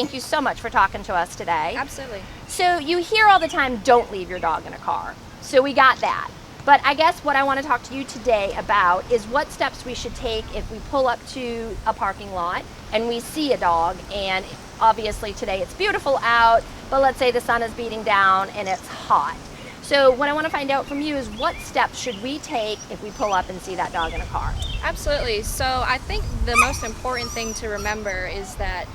thank you so much for talking to us today. Absolutely. So you hear all the time, don't leave your dog in a car. So we got that. But I guess what I want to talk to you today about is what steps we should take if we pull up to a parking lot and we see a dog, and obviously today it's beautiful out, but let's say the sun is beating down and it's hot. So what I want to find out from you is what steps should we take if we pull up and see that dog in a car? Absolutely. So I think the most important thing to remember is that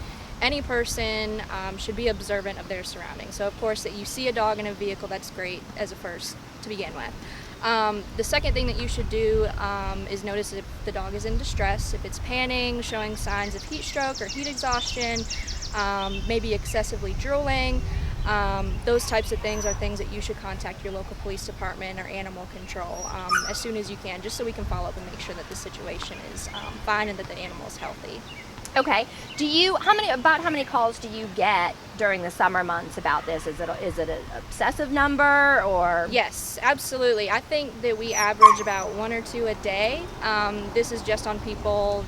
any person should be observant of their surroundings. So of course that you see a dog in a vehicle, that's great as a first to begin with. The second thing that you should do is notice if the dog is in distress, if it's panting, showing signs of heat stroke or heat exhaustion, maybe excessively drooling. Those types of things are things that you should contact your local police department or animal control as soon as you can, just so we can follow up and make sure that the situation is fine and that the animal is healthy. Okay. How many calls do you get during the summer months about this? Is it an obsessive number or? Yes, absolutely. I think that we average about 1 or 2 a day. This is just on people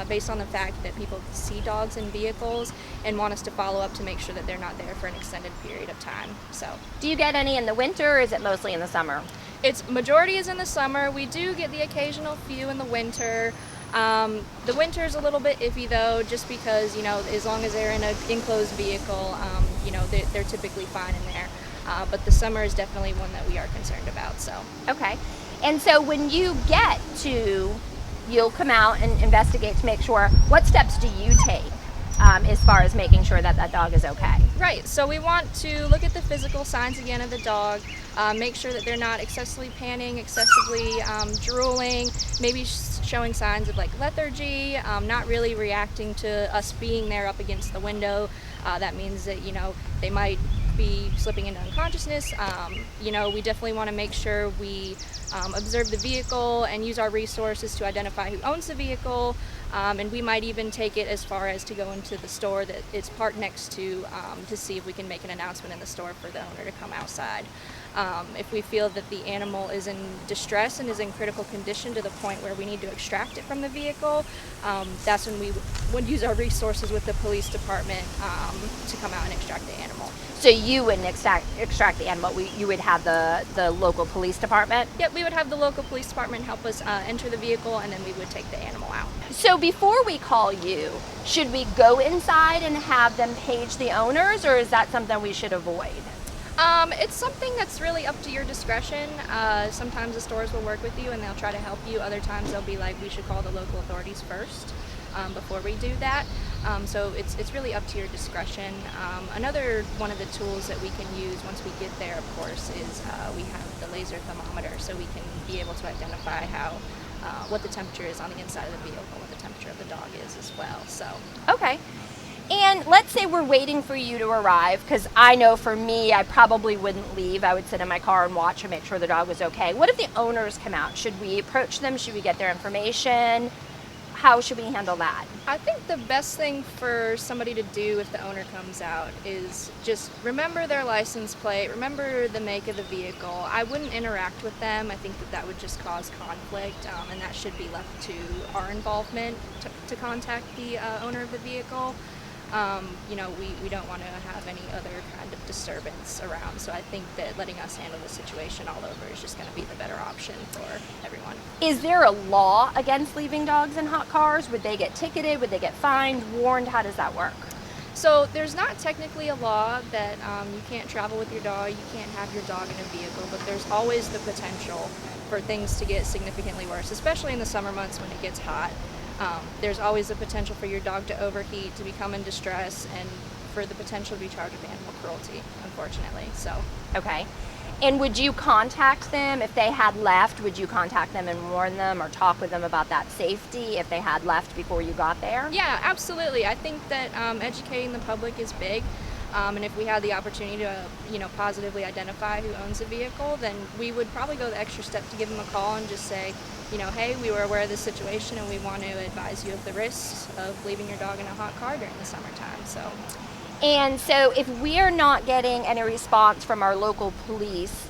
based on the fact that people see dogs in vehicles and want us to follow up to make sure that they're not there for an extended period of time. So, do you get any in the winter, or is it mostly in the summer? Its majority is in the summer. We do get the occasional few in the winter. The winter is a little bit iffy though, just because, as long as they're in an enclosed vehicle, they're typically fine in there. But the summer is definitely one that we are concerned about. So. Okay. And so when you get to, you'll come out and investigate to make sure, what steps do you take as far as making sure that that dog is okay? Right, so we want to look at the physical signs again of the dog, make sure that they're not excessively panting, excessively drooling, maybe showing signs of like lethargy, not really reacting to us being there up against the window. That means that, they might be slipping into unconsciousness. We definitely want to make sure we observe the vehicle and use our resources to identify who owns the vehicle, and we might even take it as far as to go into the store that it's parked next to see if we can make an announcement in the store for the owner to come outside. If we feel that the animal is in distress and is in critical condition to the point where we need to extract it from the vehicle, that's when we would use our resources with the police department to come out and extract the animal. So you wouldn't extract the animal, you would have the local police department? Yep, we would have the local police department help us enter the vehicle, and then we would take the animal out. So before we call you, should we go inside and have them page the owners, or is that something we should avoid? It's something that's really up to your discretion. Sometimes the stores will work with you and they'll try to help you. Other times they'll be like, we should call the local authorities first before we do that. So it's really up to your discretion. Another one of the tools that we can use once we get there, of course, is we have the laser thermometer, so we can be able to identify what the temperature is on the inside of the vehicle, what the temperature of the dog is as well. So. Okay. And let's say we're waiting for you to arrive, because I know for me, I probably wouldn't leave. I would sit in my car and watch and make sure the dog was okay. What if the owners come out? Should we approach them? Should we get their information? How should we handle that? I think the best thing for somebody to do if the owner comes out is just remember their license plate, remember the make of the vehicle. I wouldn't interact with them. I think that would just cause conflict, and that should be left to our involvement to contact the owner of the vehicle. We don't want to have any other kind of disturbance around, so I think that letting us handle the situation all over is just going to be the better option for everyone. Is there a law against leaving dogs in hot cars? Would they get ticketed? Would they get fined, warned? How does that work? So there's not technically a law that you can't travel with your dog, you can't have your dog in a vehicle, but there's always the potential for things to get significantly worse, especially in the summer months when it gets hot. There's always the potential for your dog to overheat, to become in distress, and for the potential to be charged with animal cruelty, unfortunately. So. Okay. And would you contact them if they had left? Would you contact them and warn them or talk with them about that safety if they had left before you got there? Yeah, absolutely. I think that educating the public is big. And if we had the opportunity to, positively identify who owns the vehicle, then we would probably go the extra step to give them a call and just say, hey, we were aware of this situation and we want to advise you of the risks of leaving your dog in a hot car during the summertime. And so if we're not getting any response from our local police,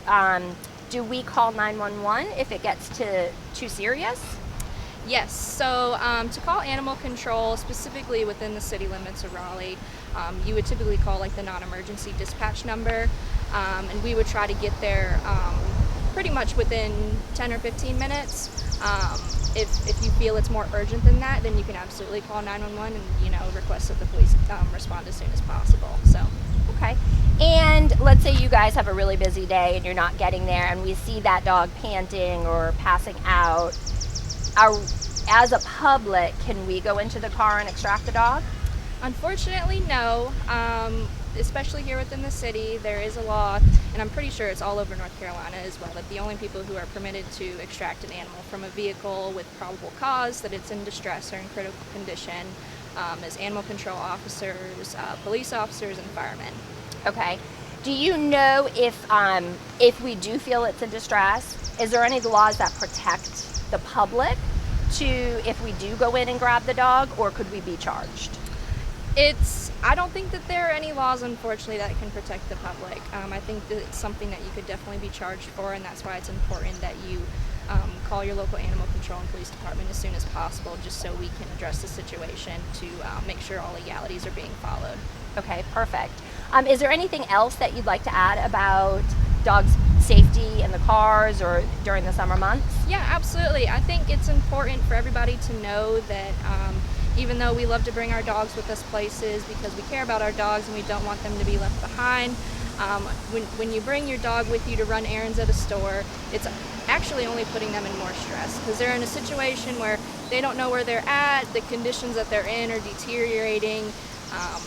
do we call 911 if it gets too serious? Yes, so to call animal control, specifically within the city limits of Raleigh, you would typically call like the non-emergency dispatch number, and we would try to get there pretty much within 10 or 15 minutes. If you feel it's more urgent than that, then you can absolutely call 911 and, you know, request that the police respond as soon as possible. So. Okay. And let's say you guys have a really busy day and you're not getting there, and we see that dog panting or passing out. As a public, can we go into the car and extract the dog? Unfortunately, no. Especially here within the city, there is a law, and I'm pretty sure it's all over North Carolina as well, that the only people who are permitted to extract an animal from a vehicle with probable cause that it's in distress or in critical condition is animal control officers, police officers, and firemen. Okay. Do you know if we do feel it's in distress, is there any laws that protect the public if we do go in and grab the dog, or could we be charged? I don't think that there are any laws, unfortunately, that can protect the public. I think that it's something that you could definitely be charged for, and that's why it's important that you call your local animal control and police department as soon as possible, just so we can address the situation to make sure all legalities are being followed. Okay, perfect. Is there anything else that you'd like to add about dogs' safety in the cars or during the summer months? Yeah, absolutely. I think it's important for everybody to know that even though we love to bring our dogs with us places because we care about our dogs and we don't want them to be left behind, when you bring your dog with you to run errands at a store, it's actually only putting them in more stress because they're in a situation where they don't know where they're at, the conditions that they're in are deteriorating,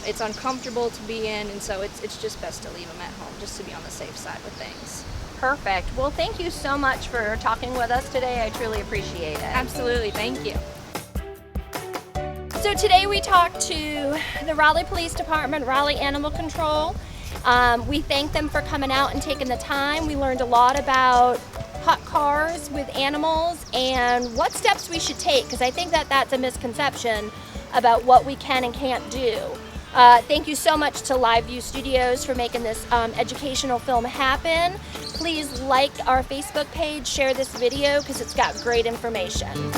it's uncomfortable to be in, and so it's just best to leave them at home just to be on the safe side with things. Perfect. Well, thank you so much for talking with us today. I truly appreciate it. Absolutely. Thank you. So today we talked to the Raleigh Police Department, Raleigh Animal Control. We thank them for coming out and taking the time. We learned a lot about hot cars with animals and what steps we should take, because I think that that's a misconception about what we can and can't do. Thank you so much to Live View Studios for making this educational film happen. Please like our Facebook page, share this video because it's got great information.